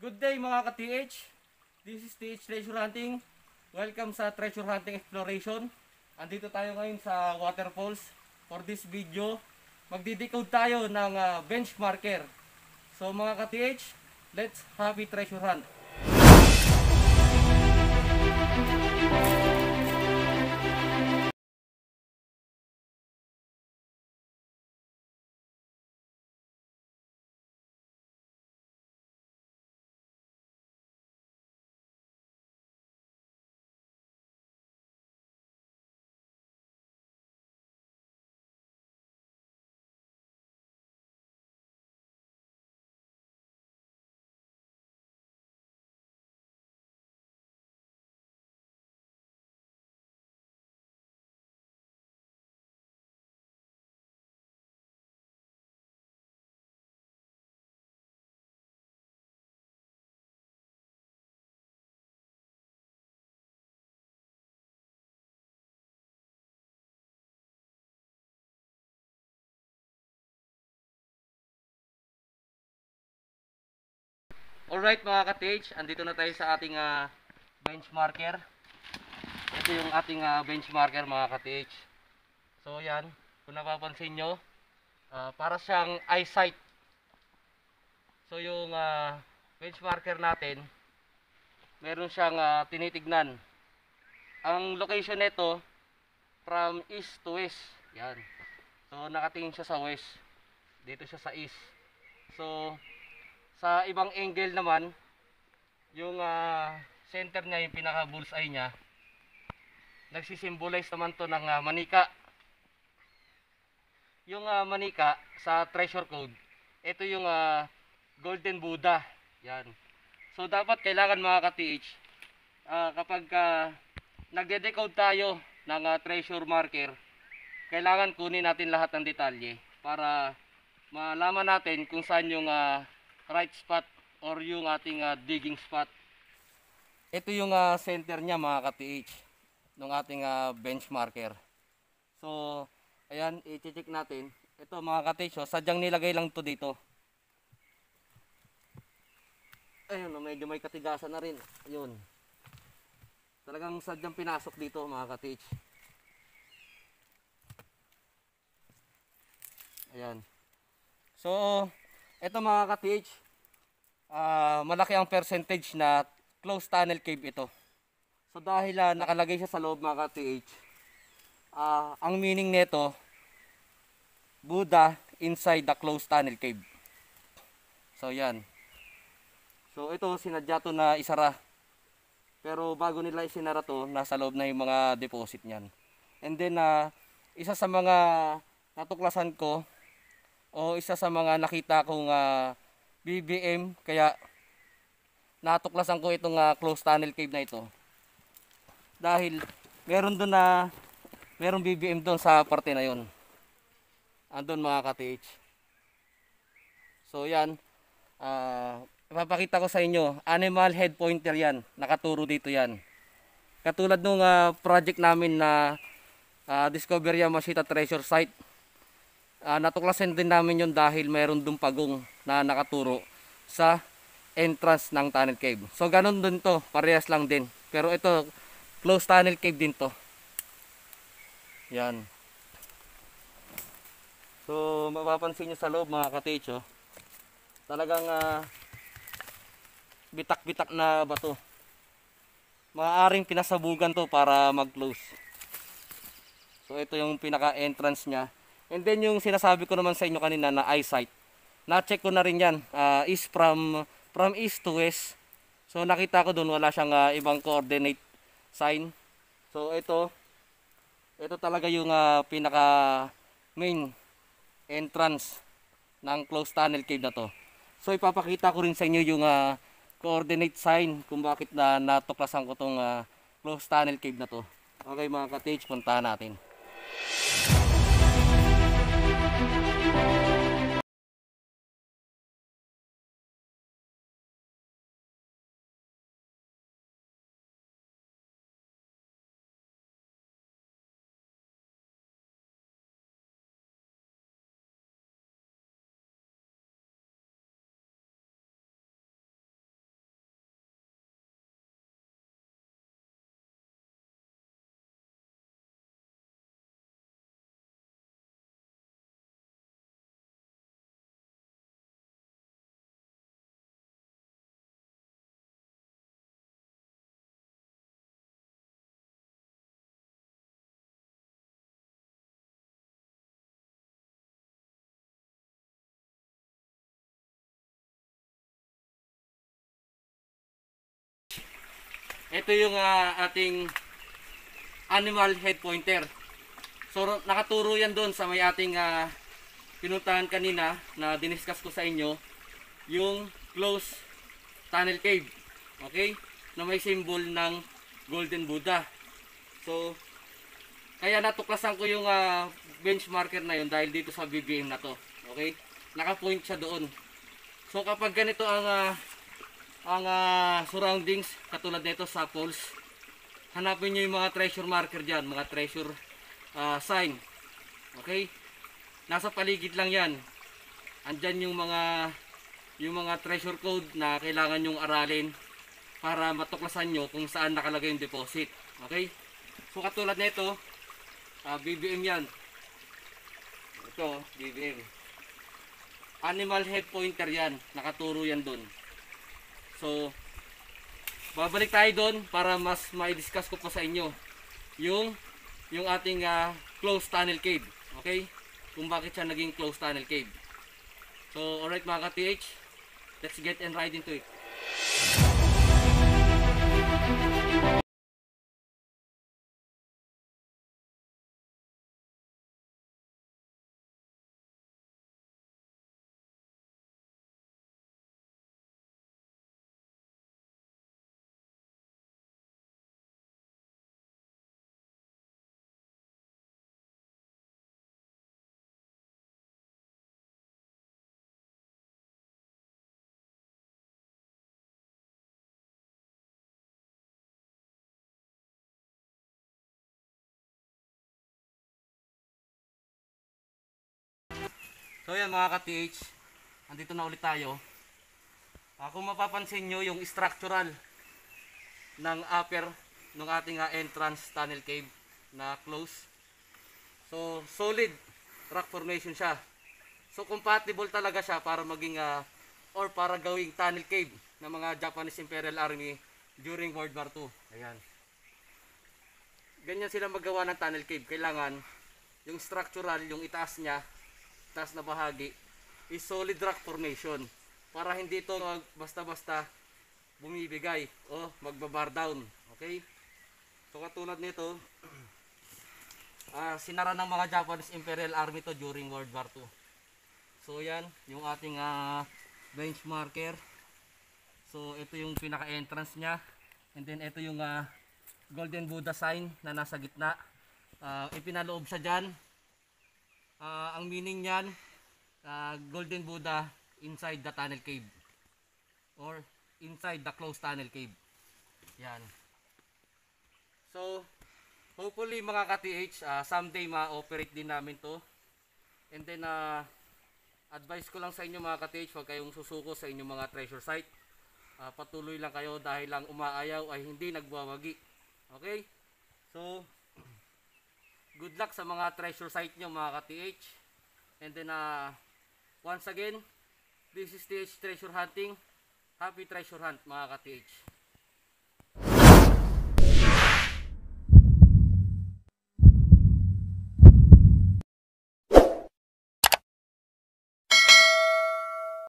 Good day mga ka-TH. This is TH Treasure Hunting. Welcome sa Treasure Hunting Exploration. Andito tayo ngayon sa waterfalls. For this video, magdidecode tayo ng benchmarker. So mga ka-TH, let's happy treasure hunt. Alright mga ka-TH, andito na tayo sa ating benchmarker. Ito yung ating benchmarker mga ka-TH. So yan, kung napapansin nyo, para siyang eyesight. So yung benchmarker natin, meron siyang tinitignan. Ang location nito, from east to west. Yan. So nakatingin siya sa west. Dito siya sa east. So sa ibang angle naman, yung center niya, yung pinaka bullseye niya, nagsisimbolize naman to ng manika. Yung manika sa treasure code, ito yung golden Buddha. Yan. So dapat kailangan mga ka-TH, kapag nagde-decode tayo ng treasure marker, kailangan kunin natin lahat ng detalye para malaman natin kung saan yung right spot or yung ating digging spot. Ito yung center niya mga ka-TH ng ating benchmarker. So ayan, i-check natin. Ito mga ka-TH, sadyang nilagay lang to dito. Ayun, medyo may katigasan na rin. Ayun, talagang sadyang pinasok dito mga ka-TH. Ayan. So ito mga ka-TH, malaki ang percentage na closed tunnel cave ito. So dahil nakalagay siya sa loob mga ka-TH, ang meaning nito, Buddha inside the closed tunnel cave. So yan. So ito sinadya to na isara. Pero bago nila isinara to, nasa loob na yung mga deposit niyan. And then isa sa mga natuklasan ko, o isa sa mga nakita kong BBM, kaya natuklasan ko itong closed tunnel cave na ito. Dahil meron doon merong BBM doon sa parte na yon. Andun mga ka-TH. So yan, ipapakita ko sa inyo, animal head pointer yan, nakaturo dito yan. Katulad nung project namin na Discover Yamashita Treasure Site. Natuklasan din namin yun dahil mayroon dong pagong na nakaturo sa entrance ng tunnel cave. So ganun din to, parehas lang din. Pero ito, closed tunnel cave din to. Yan. So mapapansin nyo sa loob mga ka-TH, talagang bitak-bitak na bato. Maaaring pinasabugan to para mag-close. So ito yung pinaka-entrance niya. And then yung sinasabi ko naman sa inyo kanina na eyesight, na-check ko na rin yan. Is from east to west. So nakita ko doon wala siyang ibang coordinate sign. So ito talaga yung pinaka main entrance ng closed tunnel cave na to. So ipapakita ko rin sa inyo yung coordinate sign kung bakit natuklasan ko tong closed tunnel cave na to. Okay mga ka-TH, puntahan natin. ito yung ating animal head pointer. So nakaturo yan doon sa may ating pinuntahan kanina na diniscuss ko sa inyo, yung closed tunnel cave. Okay? Na may symbol ng Golden Buddha. So kaya natuklasan ko yung benchmarker na yun dahil dito sa BBM na to. Okay? Naka-point siya doon. So kapag ganito ang surroundings katulad nito sa poles, hanapin nyo yung mga treasure marker dyan, mga treasure sign. Okay? Nasa paligid lang yan. Andyan yung mga treasure code na kailangan nyong aralin para matuklasan nyo kung saan nakalagay yung deposit. Okay? So katulad nito, BBM yan. Ito, BBM. Animal head pointer yan. Nakaturo yan dun. So, babalik tayo doon para mas ma-discuss ko pa sa inyo yung ating closed tunnel cave. Okay? Kung bakit siya naging closed tunnel cave. So, alright mga ka-TH, let's get and ride into it. So yan mga ka-TH, andito na ulit tayo. Kung mapapansin nyo yung structural ng upper ng ating entrance tunnel cave na close. So solid rock formation siya. So compatible talaga siya para maging or para gawing tunnel cave ng mga Japanese Imperial Army during World War II. Ayan. Ganyan sila magawa ng tunnel cave. Kailangan yung structural, yung itaas niya, taas na bahagi is solid rock formation para hindi ito basta-basta bumibigay o magbabar down. Okay? So katulad nito, sinara ng mga Japanese Imperial Army to during World War II. So yan, yung ating benchmarker. So ito yung pinaka-entrance niya. And then ito yung Golden Buddha sign na nasa gitna. Ipinaloob siya dyan. Ang meaning niyan, Golden Buddha inside the tunnel cave or inside the closed tunnel cave. Yan. So hopefully mga ka-TH, someday ma-operate din namin to. And then advice ko lang sa inyo mga ka-TH, huwag kayong susuko sa inyong mga treasure site. Patuloy lang kayo dahil lang umaayaw ay hindi nagwawagi. Okay? So good luck sa mga treasure site nyo mga ka-TH. And then once again, this is TH Treasure Hunting. Happy treasure hunt mga ka-TH.